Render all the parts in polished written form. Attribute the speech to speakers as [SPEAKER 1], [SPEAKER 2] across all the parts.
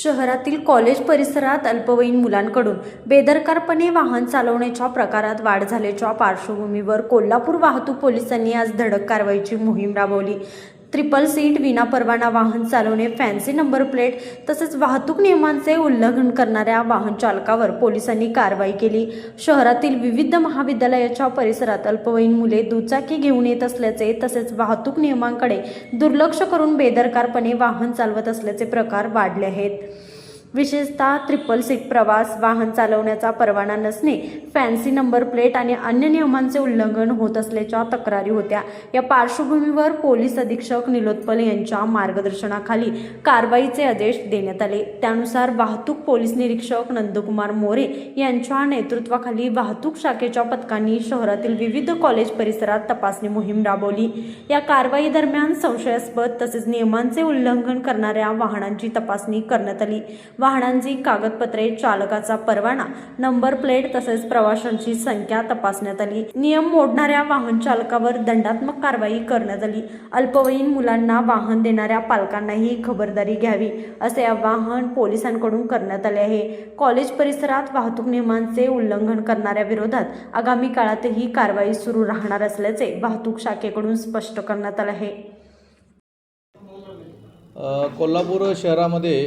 [SPEAKER 1] शहरातील कॉलेज परिसरात अल्पवयीन मुलांकडून बेदरकारपणे वाहन चालवण्याच्या प्रकारात वाढ झाल्याच्या पार्श्वभूमीवर कोल्हापूर वाहतूक पोलिसांनी आज धडक कारवाईची मोहीम राबवली। ट्रिपल सीट, विनापरवाना वाहन चालवणे, फॅन्सी नंबर प्लेट तसेच वाहतूक नियमांचे उल्लंघन करणाऱ्या वाहन चालकावर पोलिसांनी कारवाई केली। शहरातील विविध महाविद्यालयाच्या परिसरात अल्पवयीन मुले दुचाकी घेऊन येत असल्याचे तसेच वाहतूक नियमांकडे दुर्लक्ष करून बेदरकारपणे वाहन चालवत असल्याचे प्रकार वाढले आहेत। विशेषतः ट्रिपल सीट प्रवास, वाहन चालवण्याचा परवाना नसणे, फॅन्सी नंबर प्लेट आणि अन्य नियमांचे उल्लंघन होत असल्याच्या तक्रारी होत्या। या पार्श्वभूमीवर पोलीस अधीक्षक निलोत्पल यांच्या मार्गदर्शनाखाली कारवाईचे आदेश देण्यात आले। त्यानुसार वाहतूक पोलीस निरीक्षक नंदकुमार मोरे यांच्या नेतृत्वाखाली वाहतूक शाखेच्या पथकांनी शहरातील विविध कॉलेज परिसरात तपासणी मोहीम राबवली। या कारवाई दरम्यान संशयास्पद तसेच नियमांचे उल्लंघन करणाऱ्या वाहनांची तपासणी करण्यात आली। वाहनांची कागदपत्रे, चालकाचा परवाना, नंबर प्लेट तसेच प्रवाशांची संख्या तपासण्यात आली। नियम मोडणाऱ्या वाहन चालकावर दंडात्मक कारवाई करण्यात आली। अल्पवयीन मुलांना वाहन देणाऱ्या पालकांनाही खबरदारी घ्यावी असे आवाहन पोलिसांकडून करण्यात आले आहे। कॉलेज परिसरात वाहतूक नियमांचे उल्लंघन करणाऱ्या विरोधात आगामी काळातही कारवाई सुरू राहणार असल्याचे वाहतूक शाखेकडून स्पष्ट करण्यात आले आहे।
[SPEAKER 2] कोल्हापूर शहरामध्ये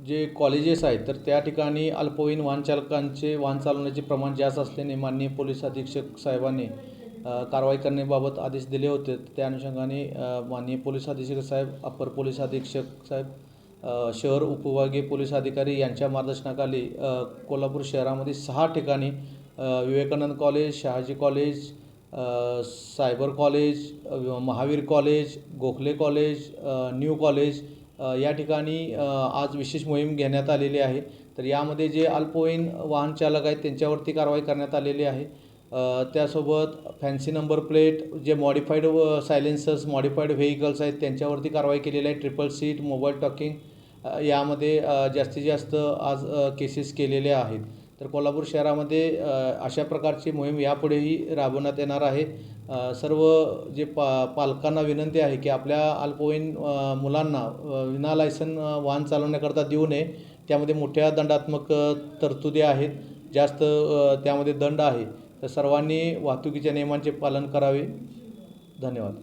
[SPEAKER 2] जे कॉलेजेस आहेत तर त्या ठिकाणी अल्पवयीन वाहन चालकांचे वाहन चालवण्याचे प्रमाण जास्त असल्याने माननीय पोलीस अधीक्षक साहेबांनी कारवाई करण्याबाबत आदेश दिले होते। त्या अनुषंगाने माननीय पोलीस अधीक्षक साहेब, अप्पर पोलीस अधीक्षक साहेब, शहर उपविभागीय पोलीस अधिकारी यांच्या मार्गदर्शनाखाली कोल्हापूर शहरामध्ये 6 ठिकाणी Vivekanand college, Shahaji college, cyber college, Mahavir college, Gokhale college, new college या ठिकाणी आज विशेष मोहीम घेण्यात आलेली आहे। तर यामध्ये जे अल्पवयीन वाहन चालक आहेत त्यांच्यावरती कारवाई करण्यात आलेली आहे। त्यासोबत फॅन्सी नंबर प्लेट, जे मॉडिफाईड सायलेन्सर्स, मॉडिफाईड व्हेकल्स आहेत त्यांच्यावरती कारवाई केलेली आहे। ट्रिपल सीट, मोबाईल टॉकिंग यामध्ये जास्तीत जास्त आज केसेस केलेले आहेत। तर कोल्हापूर शहरामध्ये अशा प्रकारची मोहीम यापुढेही राबवण्यात येणार आहे। सर्व जे पालकांना विनंती आहे की आपल्या अल्पवयीन मुलांना विना लायसन वाहन चालवण्याकरता देऊ नये। त्यामध्ये मोठ्या दंडात्मक तरतुदी आहेत, जास्त त्यामध्ये दंड आहे। तर सर्वांनी वाहतुकीच्या नियमांचे पालन करावे। धन्यवाद।